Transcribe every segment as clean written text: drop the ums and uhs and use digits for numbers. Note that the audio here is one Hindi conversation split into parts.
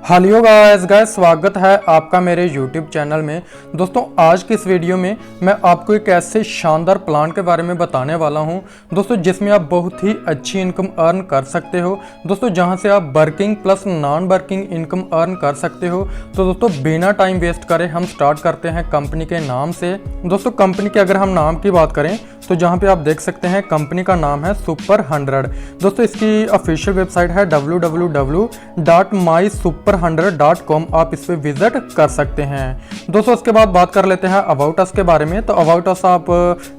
हेलो गाइस स्वागत है आपका मेरे YouTube चैनल में। दोस्तों आज की इस वीडियो में मैं आपको एक ऐसे शानदार प्लान के बारे में बताने वाला हूं दोस्तों जिसमें आप बहुत ही अच्छी इनकम अर्न कर सकते हो दोस्तों, जहां से आप working plus non working income earn कर सकते हो। तो दोस्तों बिना टाइम वेस्ट करे हम स्टार्ट करते हैं कंपनी के नाम से। दोस्तों कंपनी के अगर हम नाम की बात करें तो जहां पे आप देख सकते हैं कंपनी का नाम है सुपर 100। दोस्तों इसकी ऑफिशियल वेबसाइट है www.mysuper100.com। आप इस पे विजिट कर सकते हैं। दोस्तों उसके बाद बात कर लेते हैं अबाउट अस के बारे में। तो अबाउट अस आप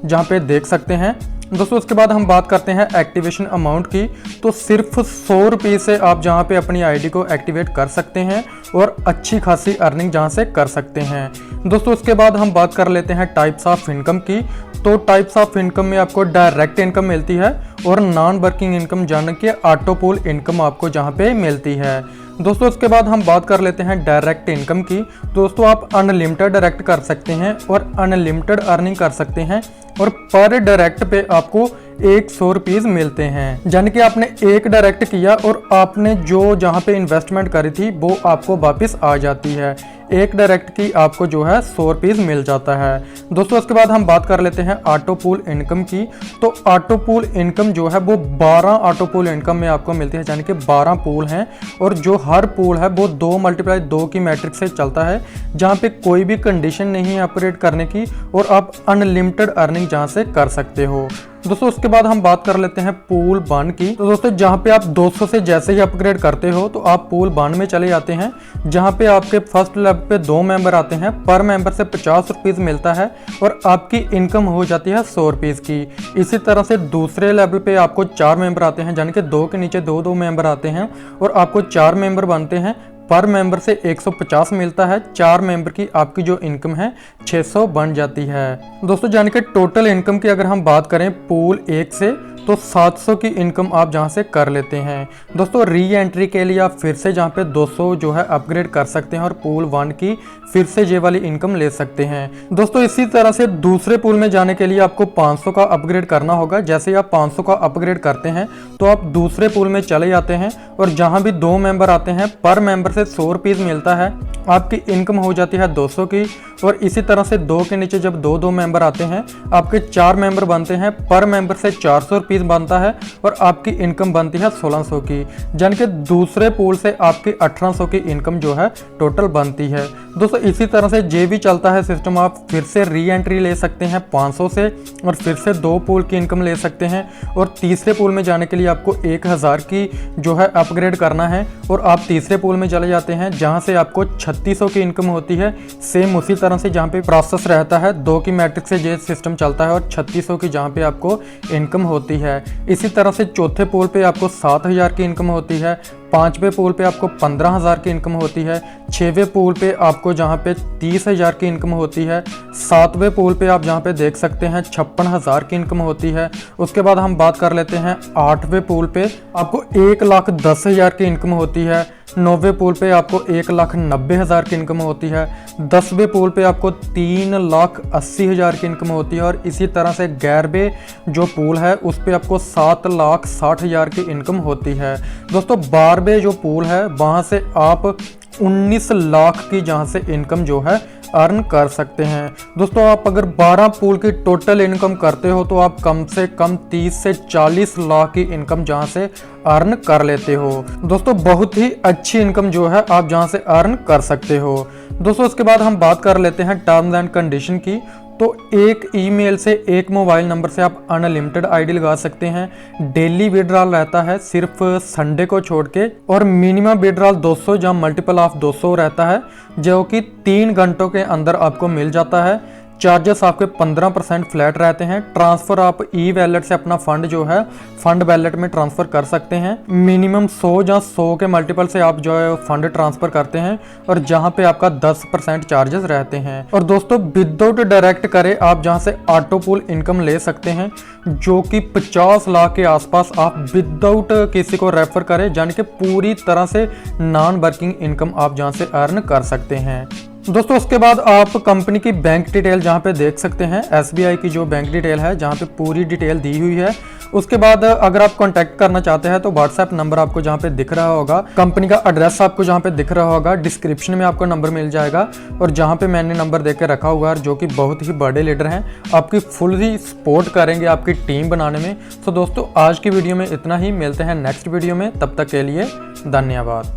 जहां पे देख सकते हैं। दोस्तों उसके बाद हम बात करते हैं एक्टिवेशन अमाउंट की। तो सिर्फ 100 रुपये से आप जहां पे अपनी आईडी को एक्टिवेट कर सकते हैं और अच्छी खासी अर्निंग जहां से कर सकते हैं। दोस्तों उसके बाद हम बात कर लेते हैं टाइप्स ऑफ इनकम की। तो टाइप्स ऑफ इनकम में आपको डायरेक्ट इनकम मिलती है और नॉन वर्किंग इनकम जान के ऑटो पूल इनकम आपको जहां पे मिलती है। दोस्तों उसके बाद हम बात कर लेते हैं डायरेक्ट इनकम की। दोस्तों आप अनलिमिटेड डायरेक्ट कर सकते हैं और अनलिमिटेड अर्निंग कर सकते हैं और पर डायरेक्ट पे आपको 100 रुपीज़ मिलते हैं। यानी कि आपने एक डायरेक्ट किया और आपने जो जहाँ पे इन्वेस्टमेंट करी थी वो आपको वापस आ जाती है। एक डायरेक्ट की आपको जो है 100 रुपीज़ मिल जाता है। दोस्तों उसके बाद हम बात कर लेते हैं ऑटो पूल इनकम की। तो ऑटो पूल इनकम जो है वो 12 ऑटो पूल इनकम में आपको मिलती है, यानी कि 12 पूल हैं और जो हर पूल है वो 2 × 2 की मैट्रिक से चलता है, जहाँ पे कोई भी कंडीशन नहीं है अपग्रेड करने की और आप अनलिमिटेड अर्निंग जहाँ से कर सकते हो। दोस्तों उसके बाद हम बात कर लेते हैं पूल 1 की। तो दोस्तों जहाँ पे आप 200 से जैसे ही अपग्रेड करते हो तो आप पूल 1 में चले जाते हैं, जहाँ पे आपके फर्स्ट लेवल पे 2 मेंबर आते हैं। पर मेंबर से 50 रुपीज़ मिलता है और आपकी इनकम हो जाती है 100 रुपीज़ की। इसी तरह से दूसरे लेवल पे आपको 4 मेंबर आते हैं, यानी कि 2 के नीचे 2 मेंबर आते हैं और आपको 4 मेंबर बनते हैं। पर मेंबर से 150 मिलता है। 4 मेंबर की आपकी जो इनकम है 600 बन जाती है। दोस्तों यानी कि टोटल इनकम की अगर हम बात करें पूल 1 से तो 700 की इनकम आप जहां से कर लेते हैं। दोस्तों री एंट्री के लिए आप फिर से जहां पे 200 जो है अपग्रेड कर सकते हैं और पूल 1 की फिर से ये वाली इनकम ले सकते हैं। दोस्तों इसी तरह से दूसरे पूल में जाने के लिए आपको 500 का अपग्रेड करना होगा। जैसे ही आप 500 का अपग्रेड करते हैं तो आप दूसरे पूल में चले जाते हैं और जहां भी 2 मेंबर आते हैं पर मेंबर से 100 रुपीज़ मिलता है। आपकी इनकम हो जाती है 200 की। और इसी तरह से 2 के नीचे जब 2 मेंबर आते हैं आपके 4 मेंबर बनते हैं। पर मेंबर से 400 रुपीज़ बनता है और आपकी इनकम बनती है 1600 की। यानी कि दूसरे पूल से आपकी 1800 की इनकम जो है टोटल बनती है। दोस्तों इसी तरह से जे भी चलता है सिस्टम। आप फिर से री एंट्री ले सकते हैं 500 से और फिर से 2 पूल की इनकम ले सकते हैं और तीसरे पूल में जाने के लिए आपको 1000 की जो है अपग्रेड करना है और आप तीसरे पूल में चले जाते हैं, जहां से आपको 3600 की इनकम होती है। सेम उसी तरह से जहां पे प्रोसेस रहता है 2 की मैट्रिक से ये सिस्टम चलता है और 3600 की जहां पे आपको इनकम होती है। इसी तरह से चौथे पोल पे आपको 7000 की इनकम होती है। 5वें पोल पे आपको 15000 की इनकम होती है। 6वें पोल पे आपको जहाँ पे 30000 की इनकम होती है। 7वें पोल पे आप जहाँ पे देख सकते हैं 56000 की इनकम होती है। उसके बाद हम बात कर लेते हैं 8वें पोल पे आपको 1,10,000 की इनकम होती है। 9वें पोल पे आपको 1,90,000 की इनकम होती है। 10वें पोल पे आपको 3,80,000 की इनकम होती है और इसी तरह से 11वें जो पोल है उस पे आपको 7,60,000 की इनकम होती है। दोस्तों 12वें जो पोल है वहाँ से आप 19 लाख की जहाँ से इनकम जो है अर्न कर सकते हैं। दोस्तों आप अगर 12 पूल की टोटल इनकम करते हो तो आप कम से कम 30 से 40 लाख की इनकम जहां से अर्न कर लेते हो। दोस्तों बहुत ही अच्छी इनकम जो है आप जहां से अर्न कर सकते हो। दोस्तों उसके बाद हम बात कर लेते हैं टर्म्स एंड कंडीशन की। तो एक ईमेल से एक मोबाइल नंबर से आप अनलिमिटेड आईडी लगा सकते हैं। डेली विड्रॉल रहता है सिर्फ संडे को छोड़ के और मिनिमम विड्रॉल 200 या मल्टीपल ऑफ 200 रहता है, जो कि 3 घंटों के अंदर आपको मिल जाता है। चार्जेस आपके 15% फ्लैट रहते हैं। ट्रांसफ़र आप ई वैलेट से अपना फंड जो है फंड वैलेट में ट्रांसफ़र कर सकते हैं। मिनिमम 100 या 100 के मल्टीपल से आप जो है फंड ट्रांसफ़र करते हैं और जहां पे आपका 10% चार्जेस रहते हैं। और दोस्तों विदाउट डायरेक्ट करे आप जहां से ऑटो पूल इनकम ले सकते हैं, जो कि 50 लाख के आसपास आप विदाउट किसी को रेफर करें, यानी कि पूरी तरह से नॉन वर्किंग इनकम आप जहां से अर्न कर सकते हैं। दोस्तों उसके बाद आप कंपनी की बैंक डिटेल जहां पे देख सकते हैं, SBI की जो बैंक डिटेल है जहां पे पूरी डिटेल दी हुई है उसके बाद अगर आप कॉन्टैक्ट करना चाहते हैं तो व्हाट्सएप नंबर आपको जहाँ पे दिख रहा होगा, कंपनी का एड्रेस आपको जहाँ पे दिख रहा होगा, डिस्क्रिप्शन में आपको नंबर मिल जाएगा और जहाँ पे मैंने नंबर देके रखा हुआ है, जो कि बहुत ही बड़े लीडर हैं, आपकी फुल्ली सपोर्ट करेंगे आपकी टीम बनाने में। तो दोस्तों आज की वीडियो में इतना ही, मिलते हैं नेक्स्ट वीडियो में, तब तक के लिए धन्यवाद।